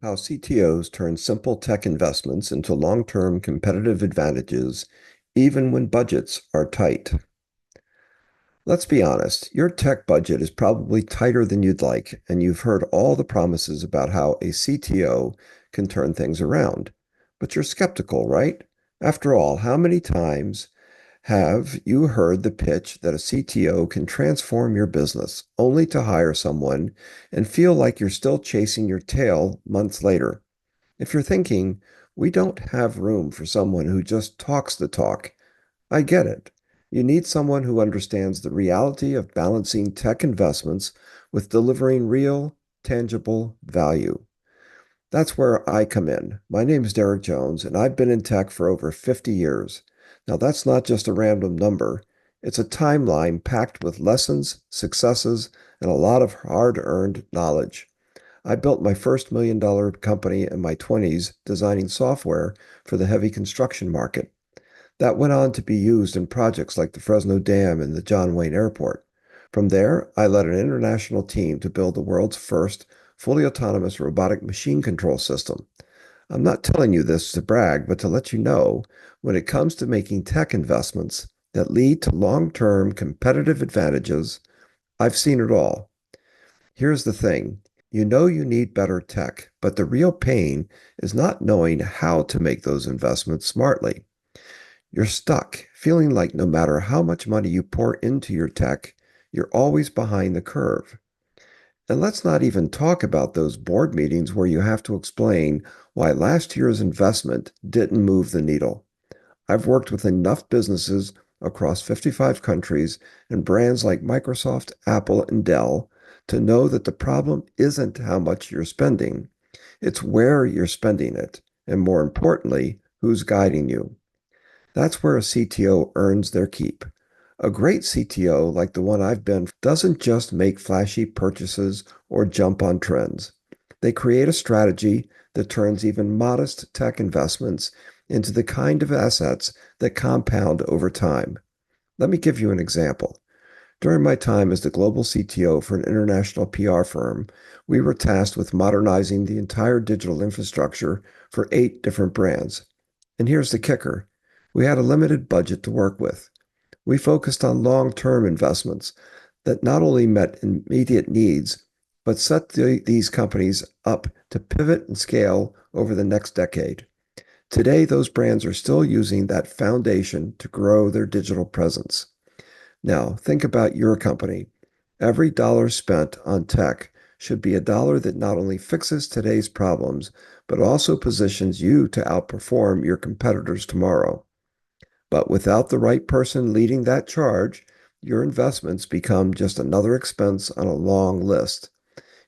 How CTOs turn simple tech investments into long-term competitive advantages, even when budgets are tight. Let's be honest, your tech budget is probably tighter than you'd like, and you've heard all the promises about how a CTO can turn things around. But you're skeptical, right? After all, how many times have you heard the pitch that a CTO can transform your business, only to hire someone and feel like you're still chasing your tail months later? If you're thinking, we don't have room for someone who just talks the talk, I get it. You need someone who understands the reality of balancing tech investments with delivering real, tangible value. That's where I come in. My name is Deryck Jones, and I've been in tech for over 50 years. Now, that's not just a random number. It's a timeline packed with lessons, successes, and a lot of hard-earned knowledge. I built my first $1 million company in my 20s designing software for the heavy construction market. That went on to be used in projects like the Fresno Dam and the John Wayne Airport. From there, I led an international team to build the world's first fully autonomous robotic machine control system. I'm not telling you this to brag, but to let you know when it comes to making tech investments that lead to long-term competitive advantages, I've seen it all. Here's the thing. You know you need better tech, but the real pain is not knowing how to make those investments smartly. You're stuck, feeling like no matter how much money you pour into your tech, you're always behind the curve. And let's not even talk about those board meetings where you have to explain why last year's investment didn't move the needle. I've worked with enough businesses across 55 countries and brands like Microsoft, Apple, and Dell to know that the problem isn't how much you're spending, it's where you're spending it, and more importantly, who's guiding you. That's where a CTO earns their keep. A great CTO, like the one I've been, doesn't just make flashy purchases or jump on trends. They create a strategy that turns even modest tech investments into the kind of assets that compound over time. Let me give you an example. During my time as the global CTO for an international PR firm, we were tasked with modernizing the entire digital infrastructure for 8 different brands. And here's the kicker. We had a limited budget to work with. We focused on long-term investments that not only met immediate needs, but set these companies up to pivot and scale over the next decade. Today, those brands are still using that foundation to grow their digital presence. Now, think about your company. Every dollar spent on tech should be a dollar that not only fixes today's problems, but also positions you to outperform your competitors tomorrow. But without the right person leading that charge, your investments become just another expense on a long list.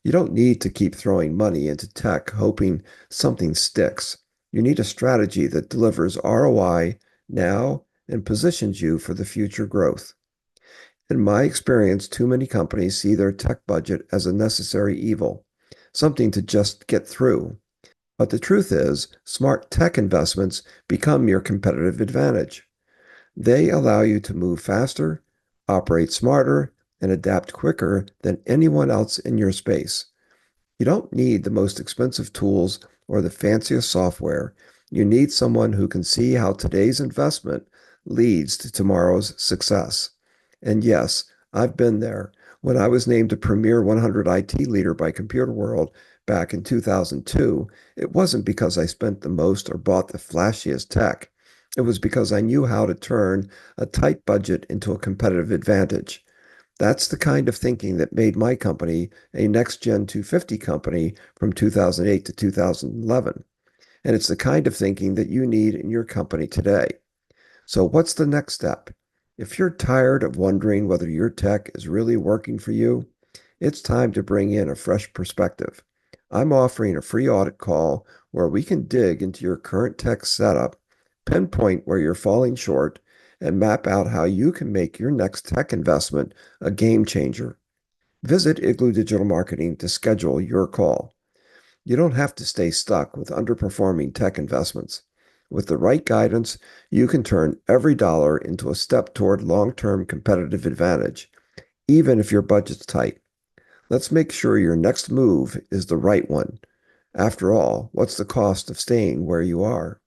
You don't need to keep throwing money into tech hoping something sticks. You need a strategy that delivers ROI now and positions you for the future growth. In my experience, too many companies see their tech budget as a necessary evil, something to just get through. But the truth is, smart tech investments become your competitive advantage. They allow you to move faster, operate smarter, and adapt quicker than anyone else in your space. You don't need the most expensive tools or the fanciest software. You need someone who can see how today's investment leads to tomorrow's success. And yes, I've been there. When I was named a Premier 100 IT leader by Computer World back in 2002, it wasn't because I spent the most or bought the flashiest tech. It was because I knew how to turn a tight budget into a competitive advantage. That's the kind of thinking that made my company a Next Gen 250 company from 2008 to 2011. And it's the kind of thinking that you need in your company today. So, what's the next step? If you're tired of wondering whether your tech is really working for you, it's time to bring in a fresh perspective. I'm offering a free audit call where we can dig into your current tech setup, pinpoint where you're falling short, and map out how you can make your next tech investment a game changer. Visit Igloo Digital Marketing to schedule your call. You don't have to stay stuck with underperforming tech investments. With the right guidance, you can turn every dollar into a step toward long-term competitive advantage, even if your budget's tight. Let's make sure your next move is the right one. After all, what's the cost of staying where you are?